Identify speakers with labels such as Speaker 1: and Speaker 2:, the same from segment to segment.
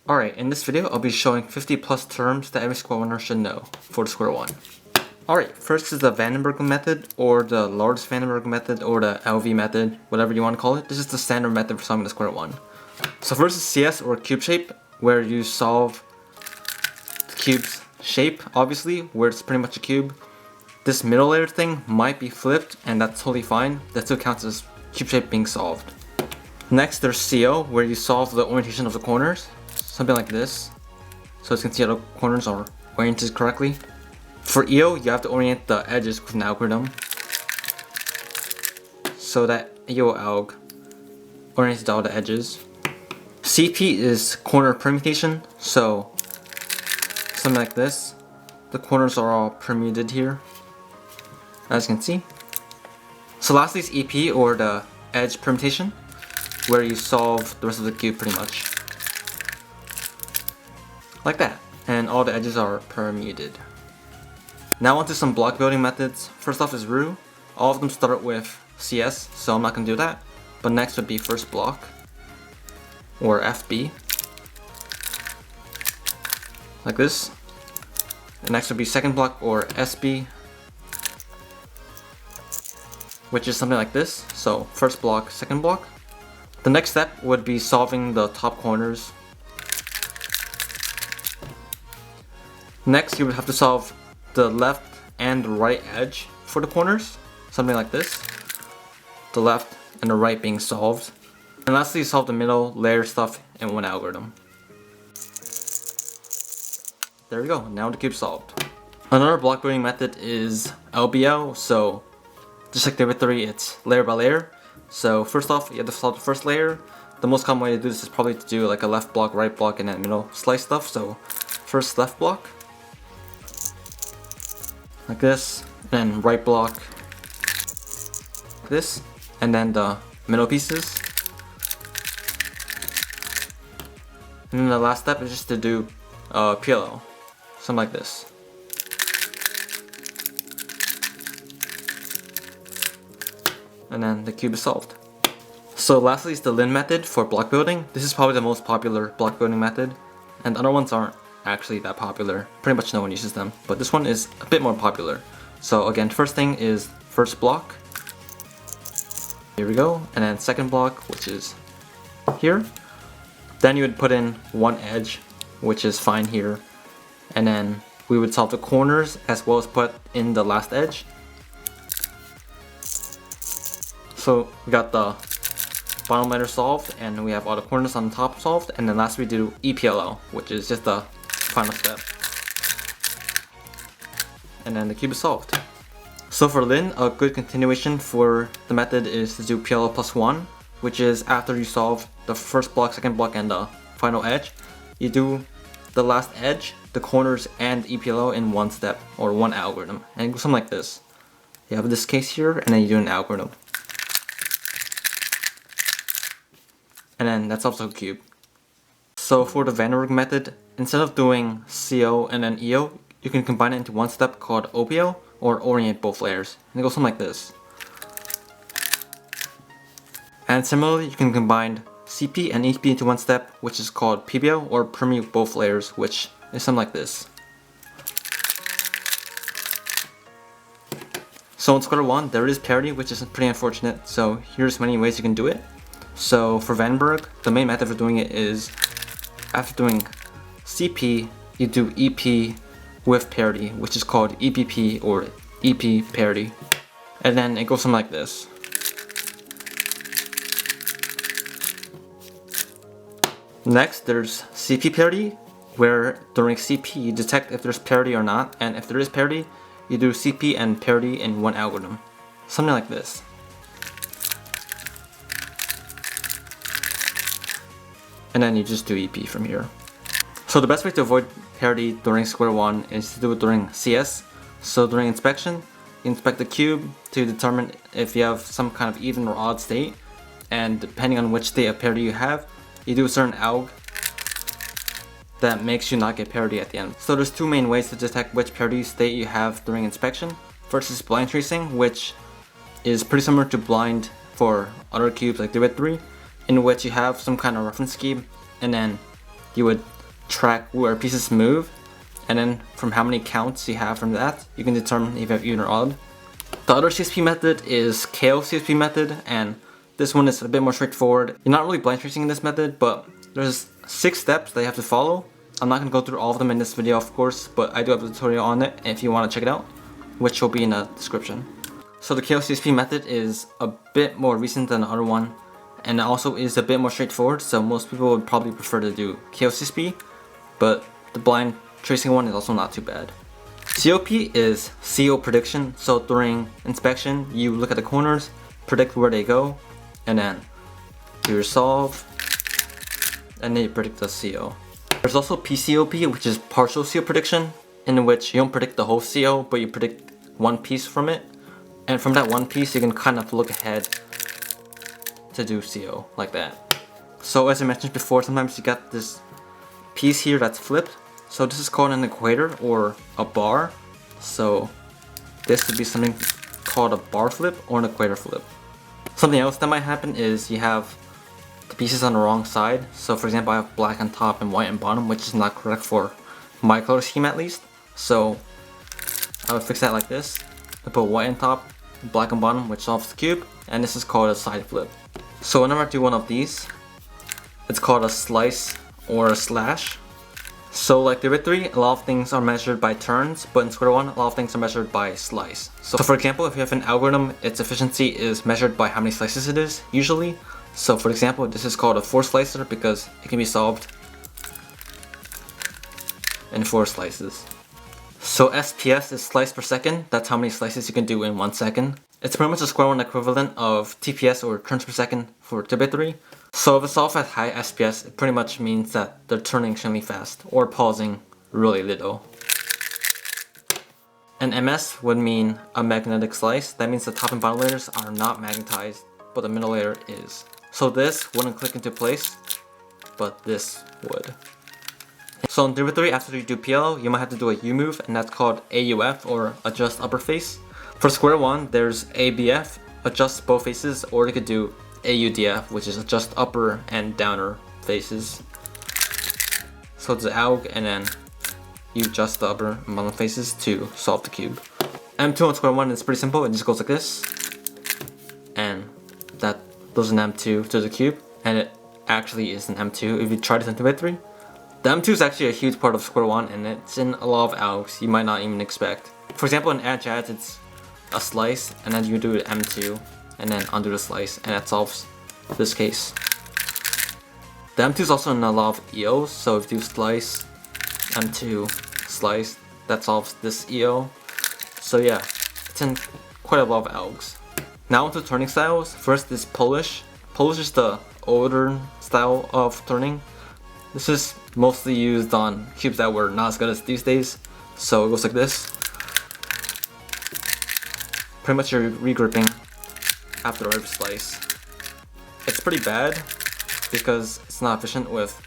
Speaker 1: Alright, in this video I'll be showing 50 plus terms that every square oneer should know for the square one. Alright, first is the Vandenberg method, or the Lorentz Vandenberg method, or the LV method, whatever you want to call it. This is the standard method for solving the square one. So first is CS, or cube shape, where you solve the cube's shape, obviously, where it's pretty much a cube. This middle layer thing might be flipped, and that's totally fine. That still counts as cube shape being solved. Next, there's CO, where you solve the orientation of the corners. Something like this. So as you can see, the corners are oriented correctly. For EO, you have to orient the edges with an algorithm. So that EO alg orients all the edges. CP is corner permutation. So something like this. The corners are all permuted here, as you can see. So lastly is EP, or the edge permutation, where you solve the rest of the cube pretty much. Like that. And all the edges are permuted. Now onto some block building methods. First off is Roux. All of them start with CS, so I'm not going to do that. But next would be first block, or FB. Like this. And next would be second block, or SB, which is something like this. So first block, second block. The next step would be solving the top corners. Next, you would have to solve the left and the right edge for the corners. Something like this. The left and the right being solved. And lastly, solve the middle layer stuff in one algorithm. There we go, now the cube's solved. Another block building method is LBL, so just like the other three, it's layer by layer. So first off, you have to solve the first layer. The most common way to do this is probably to do like a left block, right block, and then middle slice stuff. So first left block, like this, and then right block, like this, and then the middle pieces. And then the last step is just to do PLO, something like this. And then the cube is solved. So lastly is the Lin method for block building. This is probably the most popular block building method, and other ones aren't actually that popular. Pretty much no one uses them, but this one is a bit more popular. So again, first thing is first block. Here we go. And then second block, which is here. Then you would put in one edge, which is fine here. And then we would solve the corners as well as put in the last edge. So we got the bottom layer solved, and we have all the corners on the top solved, and then last we do EPLO, which is just the final step. And then the cube is solved. So for Lin, a good continuation for the method is to do PLO plus 1, which is after you solve the first block, second block, and the final edge, you do the last edge, the corners, and EPLO in one step, or one algorithm. And it goes something like this. You have this case here, and then you do an algorithm. And then that's also a cube. So for the Vandenberg method, instead of doing CO and then EO, you can combine it into one step called OPO, or orient both layers. And it goes something like this. And similarly, you can combine CP and EP into one step, which is called PBO, or permute both layers, which is something like this. So in square one, there is parity, which is pretty unfortunate. So here's many ways you can do it. So for Vandenberg, the main method for doing it is after doing CP, you do EP with parity, which is called EPP, or EP parity. And then it goes something like this. Next, there's CP parity, where during CP you detect if there's parity or not, and if there is parity, you do CP and parity in one algorithm. Something like this. And then you just do EP from here. So the best way to avoid parity during square one is to do it during CS. So during inspection, you inspect the cube to determine if you have some kind of even or odd state, and depending on which state of parity you have, you do a certain alg that makes you not get parity at the end. So there's two main ways to detect which parity state you have during inspection. First is blind tracing, which is pretty similar to blind for other cubes like 3x3, in which you have some kind of reference scheme, and then you would track where pieces move, and then from how many counts you have from that, you can determine if you have even or odd. The other CSP method is KO CSP method, and this one is a bit more straightforward. You're not really blind tracing in this method, but there's 6 steps that you have to follow. I'm not going to go through all of them in this video, of course, but I do have a tutorial on it if you want to check it out, which will be in the description. So the KO CSP method is a bit more recent than the other one, and it also is a bit more straightforward, so most people would probably prefer to do KO CSP, but the blind tracing one is also not too bad. COP is CO prediction, so during inspection you look at the corners, predict where they go, and then do your solve, and then you predict the CO. There's also PCOP, which is partial CO prediction, in which you don't predict the whole CO, but you predict one piece from it, and from that one piece you can kind of look ahead to do CO, like that. So as I mentioned before, sometimes you got this piece here that's flipped, so this is called an equator or a bar. So this would be something called a bar flip or an equator flip. Something else that might happen is you have the pieces on the wrong side. So for example, I have black on top and white on bottom, which is not correct for my color scheme at least. So I would fix that like this. I put white on top, black on bottom, which solves the cube, and this is called a side flip. So whenever I do one of these, it's called a slice or a slash. So like Divot 3, a lot of things are measured by turns, but in Square 1, a lot of things are measured by slice. So for example, if you have an algorithm, its efficiency is measured by how many slices it is, usually. So for example, this is called a 4 slicer because it can be solved in 4 slices. So SPS is slice per second, that's how many slices you can do in 1 second. It's pretty much the Square 1 equivalent of TPS or turns per second for Divot 3. So if it's solved at high SPS, it pretty much means that they're turning extremely fast or pausing really little. An MS would mean a magnetic slice. That means the top and bottom layers are not magnetized, but the middle layer is. So this wouldn't click into place, but this would. So in Divot 3, after you do PLO, you might have to do a U move, and that's called AUF or adjust upper face. For Square 1, there's ABF, adjust both faces, or you could do AUDF, which is adjust upper and downer faces. So it's the AUG, and then you adjust the upper and bottom faces to solve the cube. M2 on Square 1 is pretty simple, it just goes like this, and that does an M2 to the cube, and it actually is an M2 if you try this in Divot 3. The M2 is actually a huge part of Square 1, and it's in a lot of AUGs you might not even expect. For example, in AdJads, it's a slice, and then you do the M2, and then undo the slice, and that solves this case. The M2 is also in a lot of EOs, so if you do slice, M2, slice, that solves this EO. So yeah, it's in quite a lot of AUGs. Now onto turning styles. First is Polish. Polish is the older style of turning. This is mostly used on cubes that were not as good as these days. So it goes like this. Pretty much you're regripping after every slice. It's pretty bad because it's not efficient with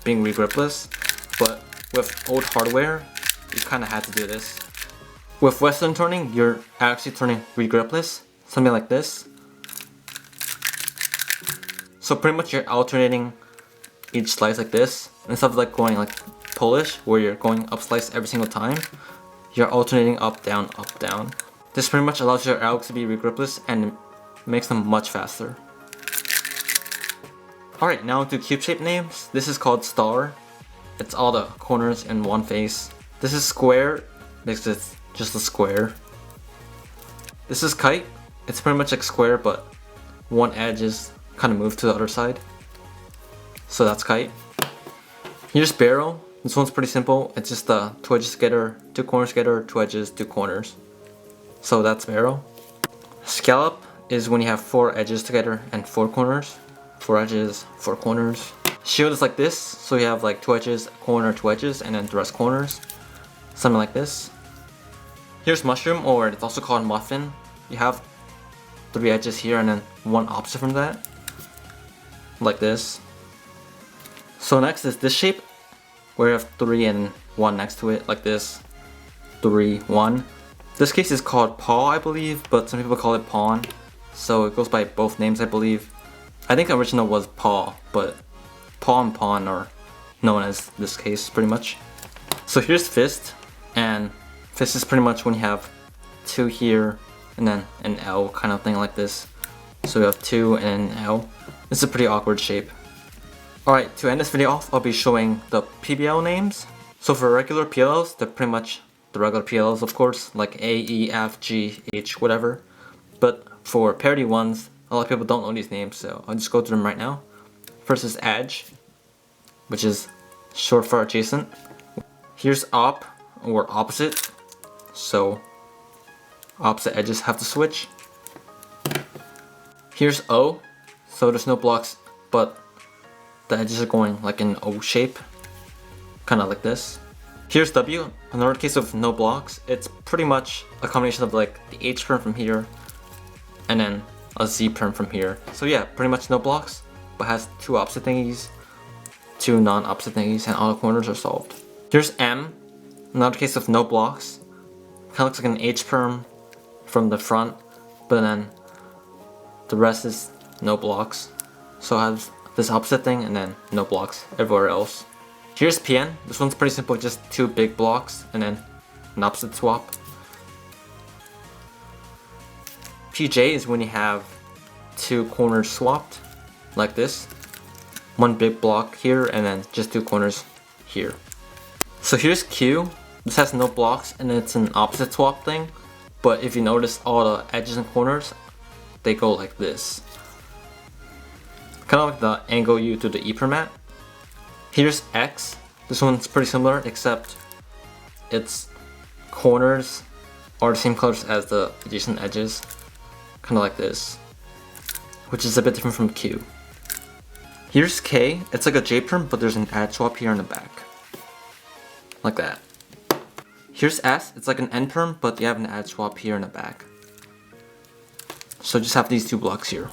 Speaker 1: being regripless, but with old hardware, you kind of had to do this. With Western turning, you're actually turning regripless, something like this. So pretty much you're alternating each slice like this, instead of like going like Polish, where you're going up slice every single time, you're alternating up, down, up, down. This pretty much allows your AUGs to be regripless and makes them much faster. Alright, now to cube shape names. This is called star. It's all the corners in one face. This is square because it's just a square. This is kite. It's pretty much like square, but one edge is kind of moved to the other side. So that's kite. Here's barrel. This one's pretty simple. It's just 2 edges together, 2 corners together, 2 edges, 2 corners. So that's barrel. Scallop is when you have 4 edges together and 4 corners. 4 edges, 4 corners. Shield is like this, so you have like 2 edges, corner, 2 edges, and then the rest corners. Something like this. Here's mushroom, or it's also called muffin. You have 3 edges here and then 1 opposite from that. Like this. So next is this shape, where you have 3 and 1 next to it, like this. 3, 1. This case is called paw, I believe, but some people call it pawn. So it goes by both names, I believe. I think original was paw, but paw and pawn are known as this case pretty much. So here's fist, and fist is pretty much when you have 2 here and then an L kind of thing like this. So we have 2 and an L. It's a pretty awkward shape. Alright, to end this video off, I'll be showing the PBL names. So for regular PLLs, they're pretty much the regular PLLs, of course, like A, E, F, G, H, whatever. But for parody ones, a lot of people don't know these names, so I'll just go through them right now. First is Edge, which is short for adjacent. Here's Op, or opposite. So opposite edges have to switch. Here's O, so there's no blocks, but the edges are going like an O shape, kind of like this. Here's W, another case of no blocks. It's pretty much a combination of like the H perm from here and then a Z perm from here. So yeah, pretty much no blocks, but has 2 opposite thingies, 2 non-opposite thingies, and all the corners are solved. Here's M, another case of no blocks. Kind of looks like an H perm from the front, but then the rest is no blocks. So it has this opposite thing and then no blocks everywhere else. Here's PN. This one's pretty simple, just 2 big blocks and then an opposite swap. PJ is when you have 2 corners swapped, like this. 1 big block here and then just 2 corners here. So here's Q. This has no blocks and it's an opposite swap thing. But if you notice, all the edges and corners, they go like this. Kind of like the angle U to the E perm mat. Here's X. This one's pretty similar, except its corners are the same colors as the adjacent edges. Kind of like this, which is a bit different from Q. Here's K. It's like a J perm, but there's an add swap here in the back. Like that. Here's S. It's like an N perm, but you have an add swap here in the back. So just have these 2 blocks here.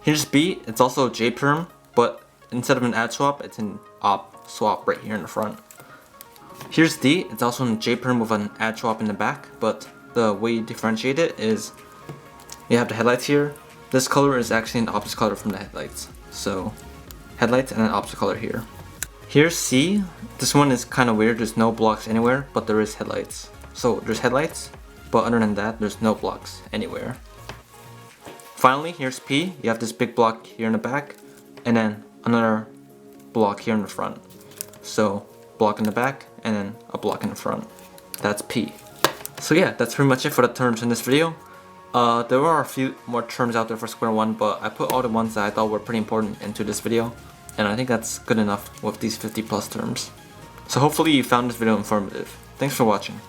Speaker 1: Here's B. It's also a J perm, but instead of an add swap, it's an op swap right here in the front. Here's D. It's also a J perm with an add swap in the back, but the way you differentiate it is you have the headlights here. This color is actually an opposite color from the headlights. So headlights and an opposite color here. Here's C. This one is kind of weird. There's no blocks anywhere, but there is headlights. So there's headlights, but other than that, there's no blocks anywhere. Finally, here's P. You have this big block here in the back, and then another block here in the front. So block in the back, and then a block in the front. That's P. So yeah, that's pretty much it for the terms in this video. There are a few more terms out there for Square One, but I put all the ones that I thought were pretty important into this video. And I think that's good enough with these 50+ terms. So hopefully you found this video informative. Thanks for watching.